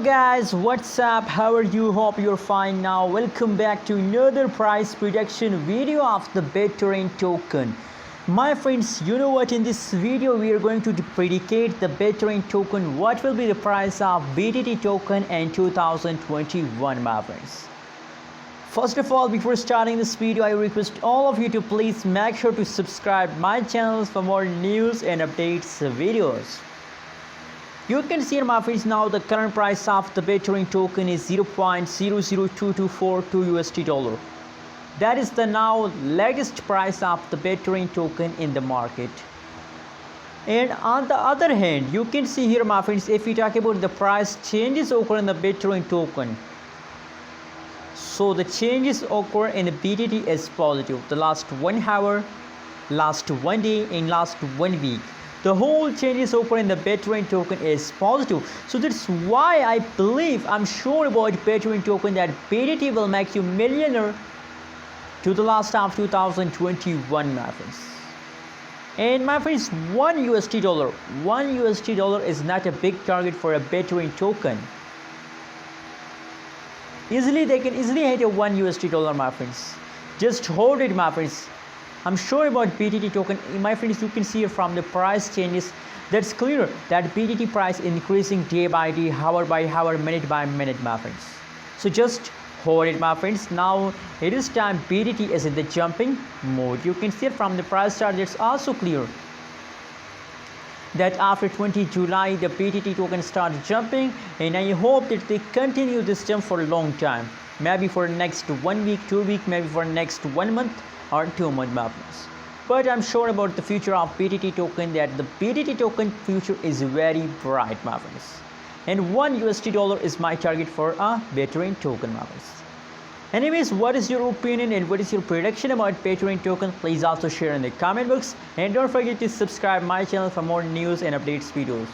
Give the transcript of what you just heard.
guys, what's up? How are you? Hope you're fine now. Welcome back to another price prediction video of the Bittorrent token. My friends, you know what, in this video we are going to predicate the Bittorrent token. What will be the price of BTT token in 2021, my friends? First of all, before starting this video, I request all of you to please make sure to subscribe my channel for more news and updates videos. You can see, my friends, now the current price of the Bittorrent token is 0.002242 USD dollar. That is the now latest price of the Bittorrent token in the market. And on the other hand, you can see here, my friends, if we talk about the price changes occur in the Bittorrent token. So the changes occur in the BTT is positive. The last 1 hour, last 1 day, and last 1 week. The whole changes occur in the Bittorrent token is positive. So that's why I believe, I'm sure about Bittorrent token that BTT will make you millionaire to the last of 2021, my friends. And my friends, one USD dollar is not a big target for a Bittorrent token. They can easily hit a 1 USD dollar, my friends. Just hold it, my friends. I'm sure about BTT token, my friends. You can see from the price changes, that's clear that BTT price increasing day by day, hour by hour, minute by minute, my friends. So just hold it, my friends. Now it is time BTT is in the jumping mode. You can see from the price chart, it's also clear that after 20 July the BTT token started jumping, and I hope that they continue this jump for a long time, maybe for next 1 week, 2 weeks, maybe for next 1 month or 2 month, my friends. But I'm sure about the future of BTT token, that the BTT token future is very bright, my friends. And 1 USD dollar is my target for a Bittorrent token, my friends. Anyways, what is your opinion and what is your prediction about Bittorrent token? Please also share in the comment box, and don't forget to subscribe my channel for more news and updates videos.